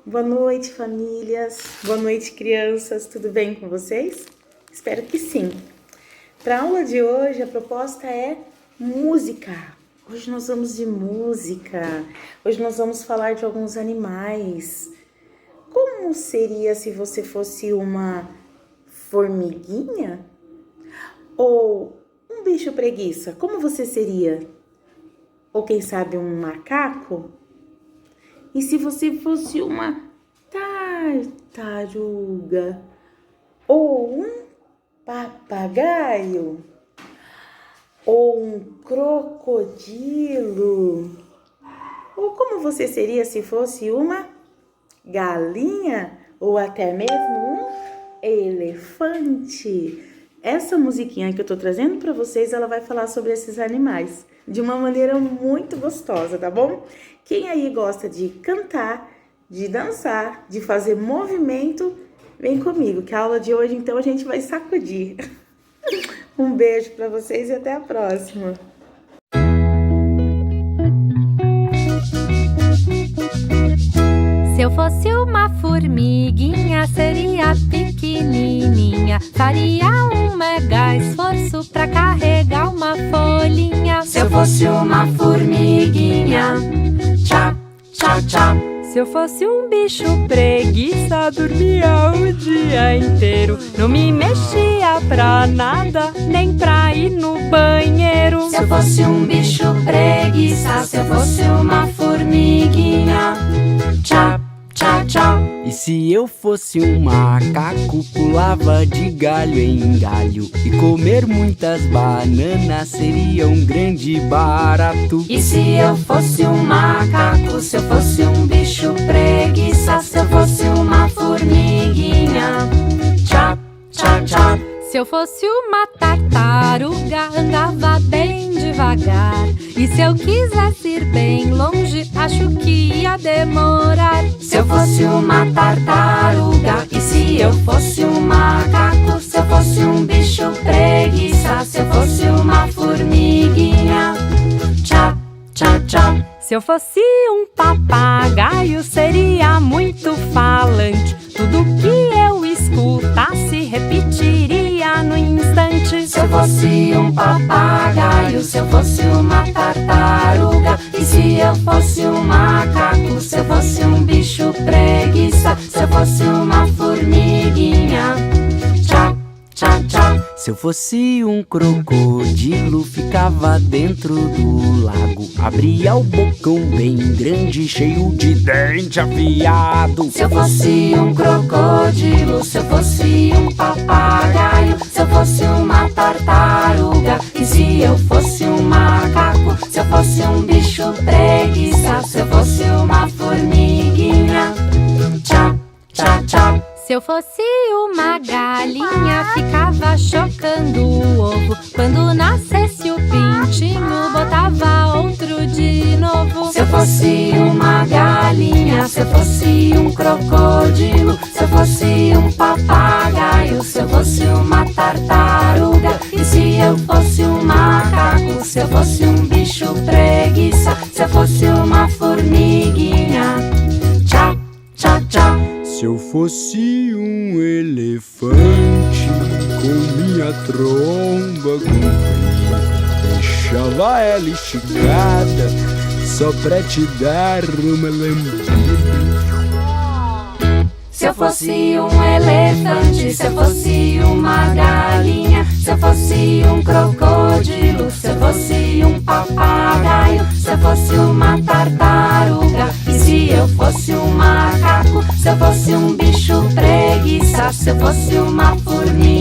Boa noite, famílias. Boa noite, crianças. Tudo bem com vocês? Espero que sim. Para a aula de hoje, a proposta é música. Hoje nós vamos de música. Hoje nós vamos falar de alguns animais. Como seria se você fosse uma formiguinha? Ou um bicho preguiça? Como você seria? Ou quem sabe um macaco? E se você fosse uma tartaruga? Ou um papagaio? Ou um crocodilo? Ou como você seria se fosse uma galinha? Ou até mesmo um elefante? Essa musiquinha que eu tô trazendo para vocês, ela vai falar sobre esses animais de uma maneira muito gostosa, tá bom? Quem aí gosta de cantar, de dançar, de fazer movimento, vem comigo, que a aula de hoje, então, a gente vai sacudir. Um beijo para vocês e até a próxima. Se eu fosse uma formiguinha, seria pequenininha. Faria um mega esforço pra carregar uma folhinha. Se eu fosse uma formiguinha, tchá, tchá, tchá. Se eu fosse um bicho preguiça, dormia o dia inteiro. Não me mexia pra nada, nem pra ir no banheiro. Se eu fosse um bicho preguiça, se eu fosse uma formiguinha, tchá, tchá, tchá. E se eu fosse um macaco, pulava de galho em galho. E comer muitas bananas seria um grande barato. E se eu fosse um macaco, se eu fosse um bicho preguiça, se eu fosse uma formiguinha, tchá, tchá, tchá. Se eu fosse uma tartaruga, andava bem devagar. E se eu quisesse ir bem longe, acho que ia demorar. Se eu fosse uma tartaruga, e se eu fosse um macaco, se eu fosse um bicho preguiça, se eu fosse uma formiguinha, tchá, tchá, tchá. Se eu fosse um papagaio, seria muito falante. Tudo que eu escutasse, repetiria no instante. Se eu fosse um papagaio, se eu fosse uma tartaruga, e se eu fosse um macaco, se eu fosse um bicho preguiça, se eu fosse uma formiguinha, tchá, tchá, tchá. Se eu fosse um crocodilo, ficava dentro do lago. Abria o bocão bem grande, cheio de dente afiado. Se eu fosse um crocodilo, se eu fosse um papagaio, se eu fosse uma tartaruga, e se eu fosse um macaco, se eu fosse um bicho preguiça, se eu fosse uma formiguinha, tchá, tchá, tchá. Se eu fosse uma galinha, ficava chocando o ovo. Quando nascesse o pintinho, botava outro de novo. Se eu fosse uma galinha, se eu fosse um crocodilo, se eu fosse um papagaio, se eu fosse uma tartaruga, e se eu fosse um macaco, se eu fosse um bicho preguiça, se eu fosse uma formiguinha, tchá, tchá, tchá. Se eu fosse um elefante, com minha tromba comprida, deixava ela esticada, só pra te dar uma lambida. Se eu fosse um elefante, se eu fosse uma galinha, se eu fosse um crocodilo, se eu fosse um papagaio, se eu fosse uma tartaruga, e se eu fosse um macaco, se eu fosse um bicho preguiça, se eu fosse uma formiga,